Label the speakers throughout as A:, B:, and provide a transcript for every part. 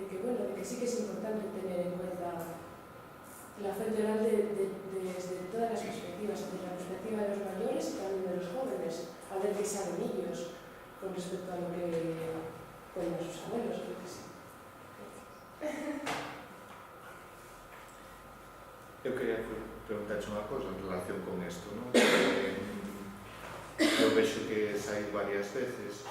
A: de que sí que es importante tener en cuenta la fuente oral desde todas las perspectivas, desde la perspectiva de los mayores y también de los jóvenes, a ver qué saben ellos con respecto a lo que cuentan sus abuelos, creo que sí.
B: Eu quería preguntarche unha cosa en relación con isto, non? Eu vexo que saí varias veces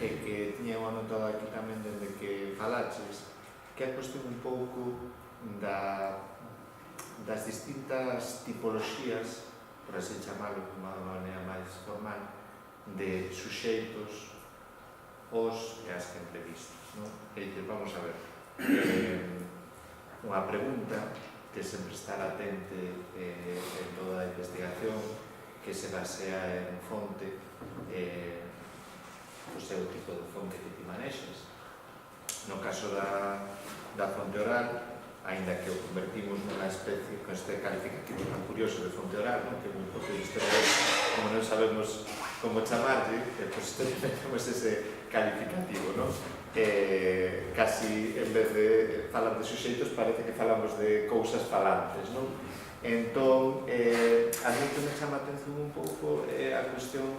B: e que tiña anotado aquí tamén desde que falaches que a cuestión un pouco das distintas tipoloxías, por así chamalo de unha maneira máis formal, de suxeitos os e as que entrevistas, non? E dices, vamos a ver, unha pregunta que sempre estar atente en toda a investigación, que se basea en fonte, o seu tipo de fonte que ti manexas. No caso da fonte oral, aínda que o convertimos nunha especie con este calificativo tan curioso de fonte oral, que é moi propio de historiador, como non sabemos como chamarlle, pois temos ese calificativo, non? Casi en vez de falar de suxeitos parece que falamos de cousas falantes, non? Entón, a mí que me chama a atención un pouco a cuestión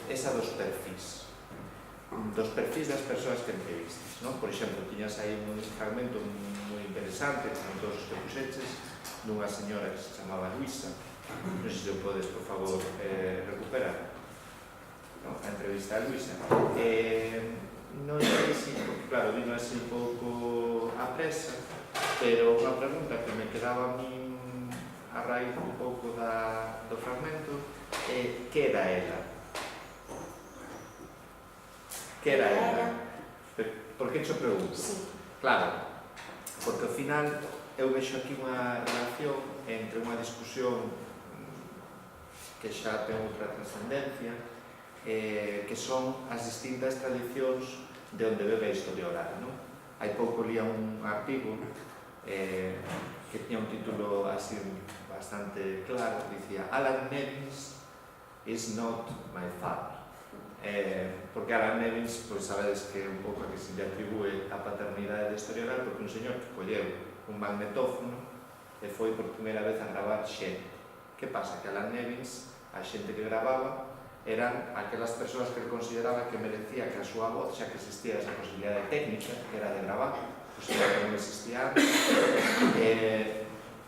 B: esa dos perfis das persoas que entrevistas, non? Por exemplo, tiñas aí un fragmento moi interesante, con todos os que puxeches, dunha señora que se chamaba Luisa, non sei se o podes, por favor, recuperar, a entrevista a Luisa. Non sei se, claro, vino así un pouco a presa, pero unha pregunta que me quedaba a mí a raíz un pouco do fragmento é que era ela? Que era ela? Por que xo pregunto? Claro, porque ao final eu vexo aquí unha relación entre unha discusión que xa ten outra trascendencia, que son as distintas tradicións de onde bebe a historia oral, non? Hai pouco lía un artigo que tiña un título así bastante claro, dicía Alan Nevins is not my father. Porque Alan Nevins, pois sabedes que é un pouco a que se lle atribúe a paternidade da historia oral, porque un señor que colleu un magnetófono e foi por primeira vez a gravar xente. Que pasa? Que Alan Nevins, a xente que gravaba, eran aquelas persoas que ele consideraba que merecía que a súa voz, xa que existía esa posibilidade técnica, que era de gravar, pois que non existía antes,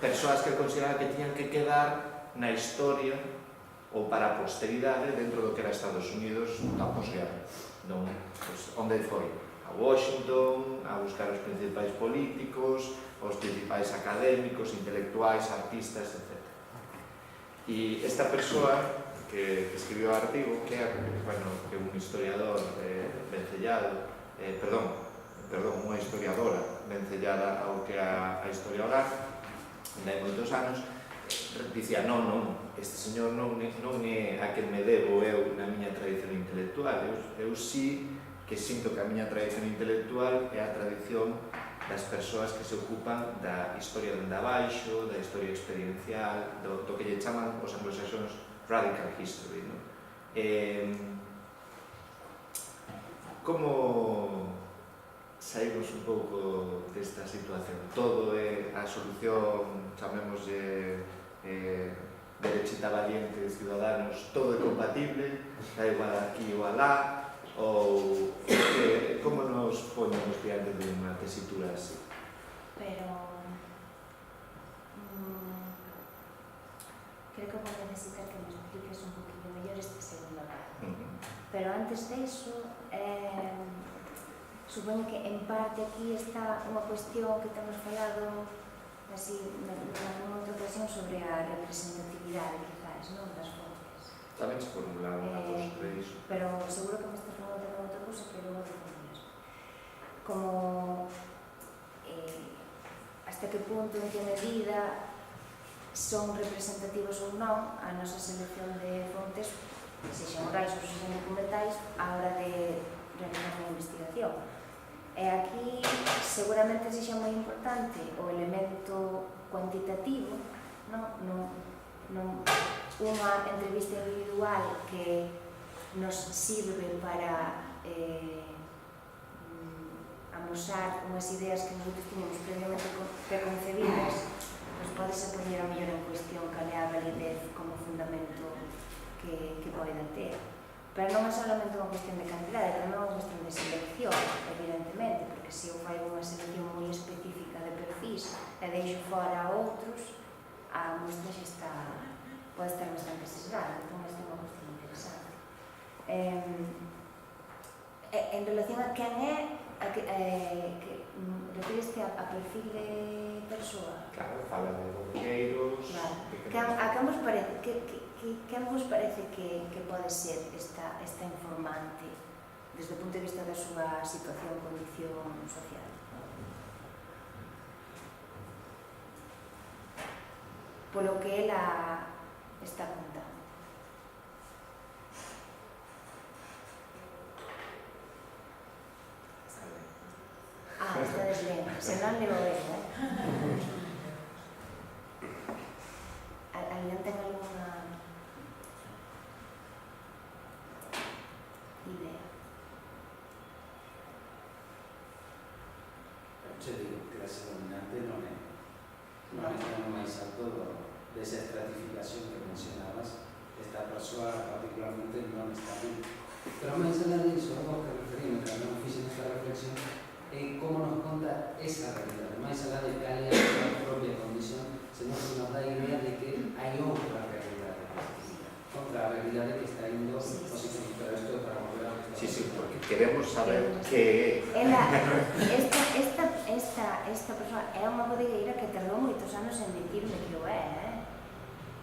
B: persoas que consideraba que tiñan que quedar na historia ou para a posteridade dentro do que era Estados Unidos da posguerra. Non, pois, onde foi? A Washington, a buscar os principais políticos, os principais académicos, intelectuais, artistas, etc. E esta persoa que escribiu o artigo, que é un historiador vencellado, unha historiadora vencellada ao que é a historia oral, de moitos anos, dicía, non, este señor non é a que me debo eu na miña tradición intelectual, eu sí que sinto que a miña tradición intelectual é a tradición das persoas que se ocupan da historia dende abaixo, da historia experiencial, do que lle chaman os anglosaxóns radical history, non? Como saímos un pouco desta situación? Todo é a solución, chamémoslle derechita valiente de Ciudadanos, todo é compatible, da igual aquí ou alá, ou como nos ponemos diante de unha tesitura así?
C: Pero creo que vou necesitar que me expliques un poquinho mellor este segundo lado. Pero antes disso, supoño que en parte aquí está unha cuestión que temos falado así nunha outra ocasión sobre a representatividade, quizás, non, das fontes.
B: Tamén se formulaba unha cosa sobre iso.
C: Pero seguro que me estás falando de outra cousa que logo te formulas. Como hasta que punto, en que medida son representativos ou non a nosa selección de fontes, sexan orais ou sexan documentais, a hora de realizar unha investigación. E aquí seguramente sexa moi importante o elemento cuantitativo, unha entrevista individual que nos sirve para a amosar unhas ideas que nosotros tiñamos previamente preconcebidas, pois podese poñer a mellor en cuestión cal é a validez como fundamento que poida ter. Pero non é solamente unha cuestión de cantidade, tamén é unha cuestión de selección, evidentemente, porque se eu fai unha selección moi específica de perfis e deixo fora a outros, a mostra xa está, pode estar bastante sesgada, entón esta é unha cuestión interesante. En relación a quen é, refiriste a perfil de persoa?
B: Claro, fala de bodegueiros...
C: Claro. A quen vos parece que pode ser esta informante desde o punto de vista da súa situación, condición social? Polo que ela está contando. Está deslendo. Se non leo eu, Alguén ten alguna idea?
D: Che digo, clase dominante non é o máis alto desa estratificación que mencionabas. Esta persoa particularmente non está ben. Pero máis alá disso, algo que referimos, que non fixe nesta reflexión, é como nos conta esa realidade. Máis alá de cal é a propia condición, senón que nos dá a idea de que hai outra realidade, outra realidade que está indo posicionando. Pero isto para volver a...
B: Sí, porque queremos saber que...
C: Esta persoa é unha bodegueira que tardou moitos anos en dicirme que o é,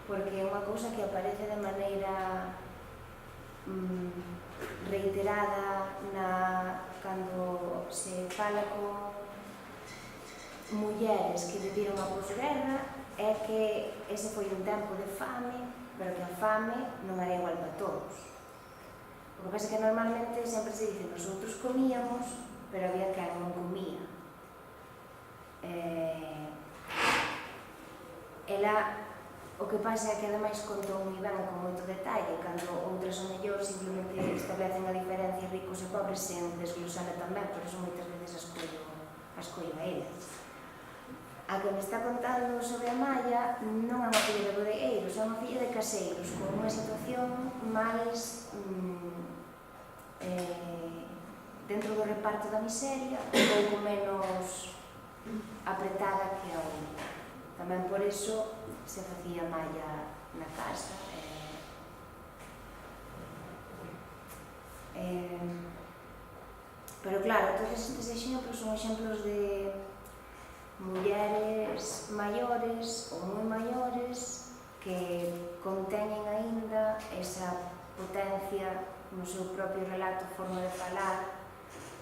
C: porque é unha cousa que aparece de maneira reiterada cando se fala con mulleres que viviron a posguerra, é que ese foi un tempo de fame, pero que a fame non era igual para todos. O que pasa é que normalmente sempre se dice nosotros comíamos, pero había quen non comía. Ela, o que pasa é que ademais contou moi ben con moito detalle, cando outras o mellor simplemente establecen a diferencia ricos e pobres sen desglosala tamén, por iso moitas veces a escollo a ela. A que me está contando sobre a Maya non é unha filla de bodegueiros, é unha filla de caseiros, con unha situación máis dentro do reparto da miseria, un pouco menos apretada que a outra. Tamén por iso se facía malla na casa. Pero claro, todos estes exemplos son exemplos de mulleres maiores ou moi maiores que conteñen aínda esa potencia no seu propio relato, forma de falar,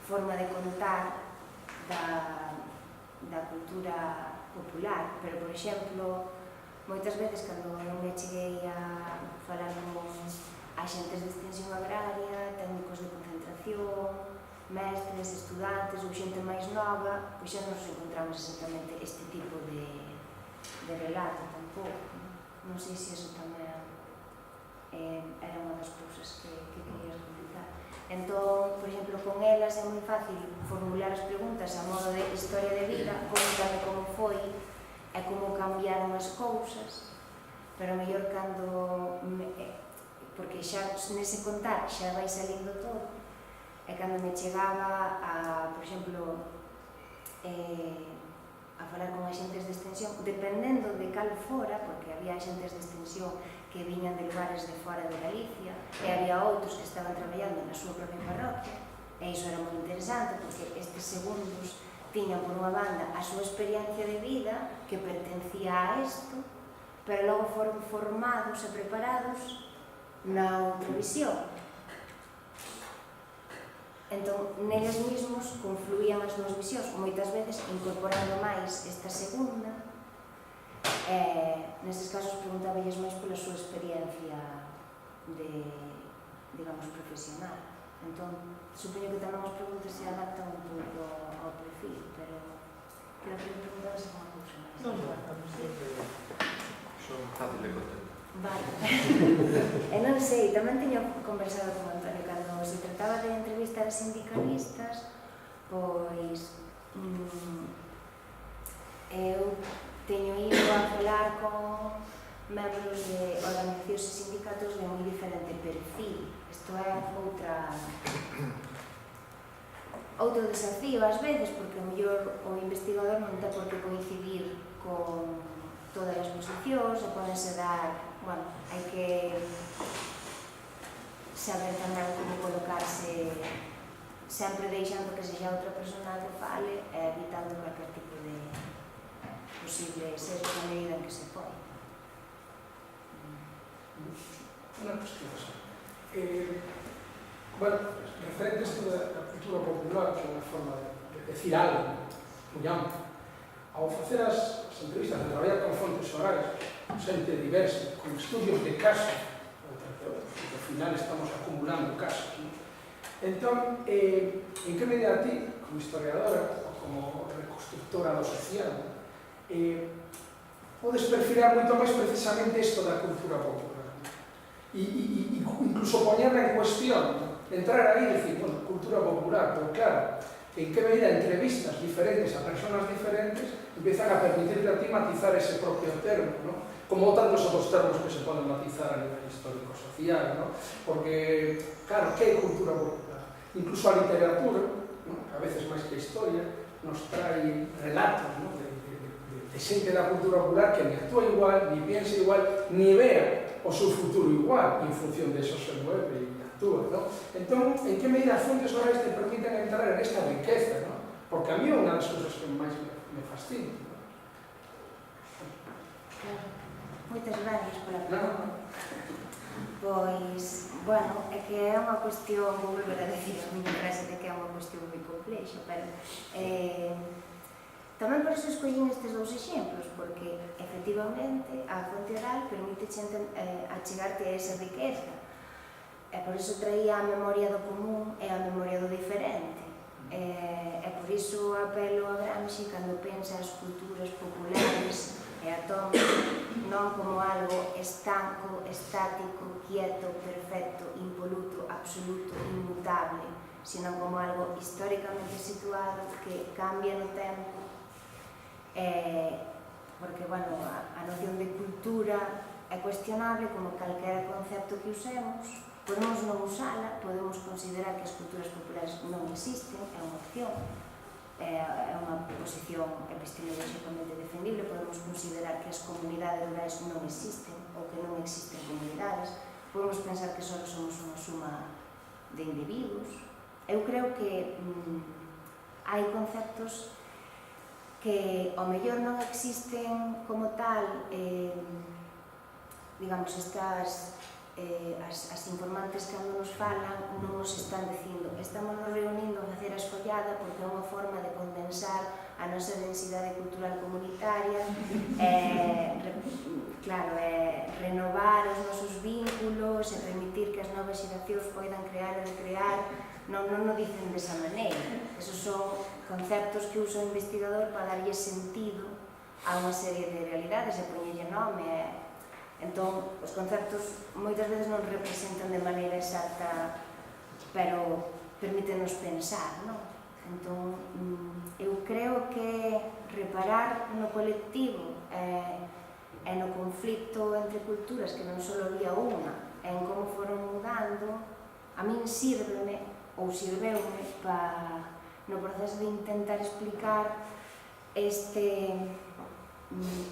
C: forma de contar da cultura popular. Pero, por exemplo, moitas veces cando eu me cheguei a falar con axentes de extensión agraria, técnicos de concentración, mestres, estudantes ou xente máis nova, pois xa non nos encontramos exactamente este tipo de relato tampouco. Non sei se iso tamén era unha das cousas que querías comentar. Entón, por exemplo, con elas é moi fácil formular as preguntas a modo de historia de vida, contame como foi e como cambiaron as cousas, pero mellor cando... porque xa nese contar xa vai salindo todo, e cando me chegaba a, por exemplo, a falar con axentes de extensión, dependendo de cal fora, porque había axentes de extensión que viñan de lugares de fora de Galicia e había outros que estaban traballando na súa propia parroquia, e iso era moi interesante porque estes segundos tiñan por unha banda a súa experiencia de vida que pertencía a isto, pero logo foron formados e preparados na outra visión. Entón, neles mesmos confluían as dúas visións, moitas veces incorporando máis esta segunda. Nestes casos preguntábelles máis pola súa experiencia digamos, profesional. Entón, supoño que tamén as preguntas se adaptan un pouco ao perfil, pero creo que me preguntabas alguna cousa máis.
B: Non, son fácil de contestar.
C: Vale. E non sei, tamén teño conversado con Antonio cando se trataba de entrevistar a sindicalistas, pois membros de organizacións e sindicatos de moi diferente perfil. Isto é outro desafío ás veces, porque o mellor o investigador non ten por que coincidir con todas as posicións, e podense dar, bueno, hai que saber tamén como colocarse, sempre deixando que sexa outra persona que fale e evitando cualquier tipo de posible sesgo na medida en que se pode.
E: Una cuestión. Bueno, referente a esto da cultura popular, que é unha forma de decir algo moi amplo, ao facer as entrevistas, de traballar con fontes orais, xente diversa, con estudios de caso, porque ao final estamos acumulando casos, ¿no? Entón, en que medida ti, como historiadora, ou como reconstructora do social, podes perfilar moito máis precisamente isto da cultura popular, ¿no? E incluso poñerla en cuestión, ¿no? Entrar aí e dicir, bueno, cultura popular, pero claro, en que medida entrevistas diferentes a personas diferentes empiezan a permitirte a ti matizar ese propio termo, ¿no? Como tantos outros termos que se poden matizar a nivel histórico-social, ¿no? Porque, claro, que é cultura popular? Incluso a literatura, ¿no? A veces máis que a historia, nos trae relatos, ¿no? de xente da cultura popular que ni actúa igual, ni piensa igual, ni vea o seu futuro igual en función de eso se mueve e actúa, ¿no? Entón, en que medida as fontes orais te permiten entrar en esta riqueza, ¿no? Porque a mí é unha das cousas que máis me fascina, ¿no?
C: Claro. Moitas gracias pola pregunta. Pois, bueno, é que é unha cuestión, vou volver a decir a miña frase de que é unha cuestión moi complexa, pero tamén por iso escollín estes dous exemplos, porque efectivamente a fonte oral permite achegarte a esa riqueza, e por iso traía a memoria do común e a memoria do diferente, e por iso apelo a Gramsci cando pensa as culturas populares e a toma non como algo estanco, estático, quieto, perfecto, impoluto, absoluto, inmutable, sino como algo históricamente situado que cambia no tempo, porque, bueno, a noción de cultura é cuestionable como calquera concepto que usemos. Podemos non usala, podemos considerar que as culturas populares non existen, é unha opción, é unha posición epistemológicamente defendible. Podemos considerar que as comunidades rurais non existen ou que non existen comunidades, podemos pensar que só somos unha suma de individuos. Eu creo que hai conceptos que ao mellor non existen como tal, digamos, as informantes que nos falan non nos están dicindo, estamos nos reunindo a facer a escollada porque é unha forma de condensar a nosa densidade cultural comunitaria, claro, renovar os nosos vínculos e permitir que as novas xeracións poidan crear e recrear. Non nos dicen desa maneira. Esos son conceptos que usa o investigador para darlle sentido a unha serie de realidades e poñerlle nome. Entón, os conceptos moitas veces non representan de maneira exacta, pero permítenos pensar, non? Entón, eu creo que reparar no colectivo e no conflito entre culturas, que non só había unha, en como foron mudando, a min sírveme ou sirveume no proceso de intentar explicar este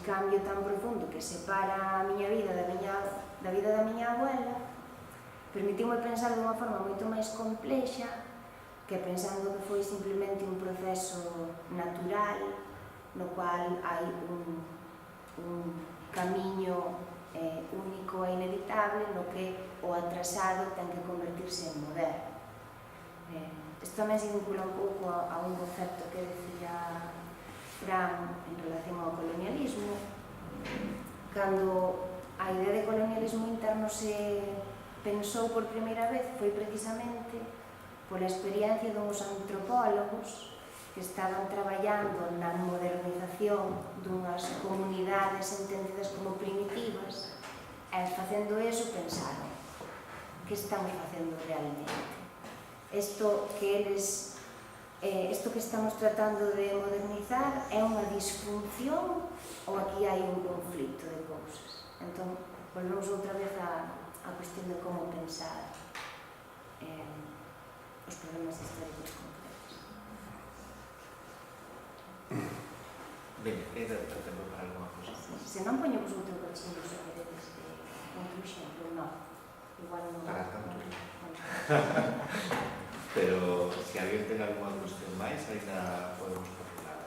C: cambio tan profundo que separa a miña vida da vida da miña abuela. Permitiume pensar de unha forma moito máis complexa que pensando que foi simplemente un proceso natural no cual hai un camiño único e inevitable no que o atrasado ten que convertirse en moderno. Isto tamén se vincula un pouco a un concepto que decía Fran en relación ao colonialismo. Cando a idea de colonialismo interno se pensou por primeira vez foi precisamente pola experiencia dunhos antropólogos que estaban traballando na modernización dunhas comunidades entendidas como primitivas, e facendo eso pensaron: que estamos facendo realmente? Isto que estamos tratando de modernizar é unha disfunción ou aquí hai un conflito de cousas? Entón, volvemos outra vez a cuestión de como pensar os problemas históricos concretos.
B: Ben, era tempo para alguma cosa.
C: Se non poñemos outro cochillo se queredes outro exemplo, non. Igual non.
B: Para tanto. Pero se alguén ten alguma cuestión máis, ainda podemos formular,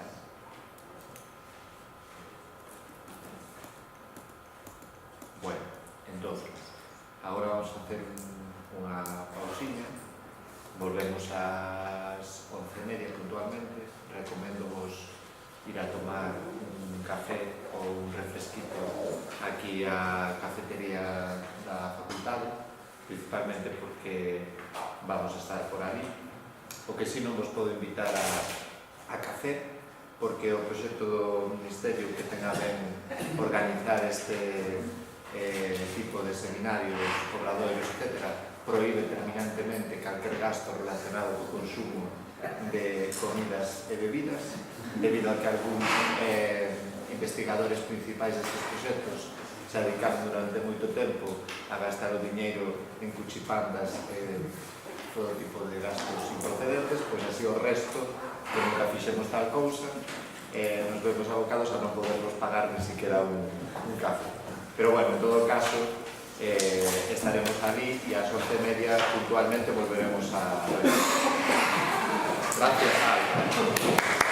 B: Bueno, entonces, agora vamos a hacer unha pausiña. Volvemos ás 11:30 puntualmente. Recomendo-vos ir a tomar un café ou un refresquito aquí á cafetería da facultade, principalmente porque vamos a estar por ali. O que si non vos podo invitar a café, porque o proxecto do Ministerio que ten a ben organizar este tipo de seminarios, obradoiros, etc., proíbe terminantemente calquer gasto relacionado co consumo de comidas e bebidas, debido a que algúns investigadores principais destes proxectos se dedicaron durante moito tempo a gastar o diñeiro en cuchipandas e todo tipo de gastos improcedentes, pois así o resto, que nunca fixemos tal cousa, nos vemos abocados a non podernos pagar ni siquiera un café. Pero bueno, en todo caso, estaremos ali e ás 11:30 puntualmente volveremos a... Gracias.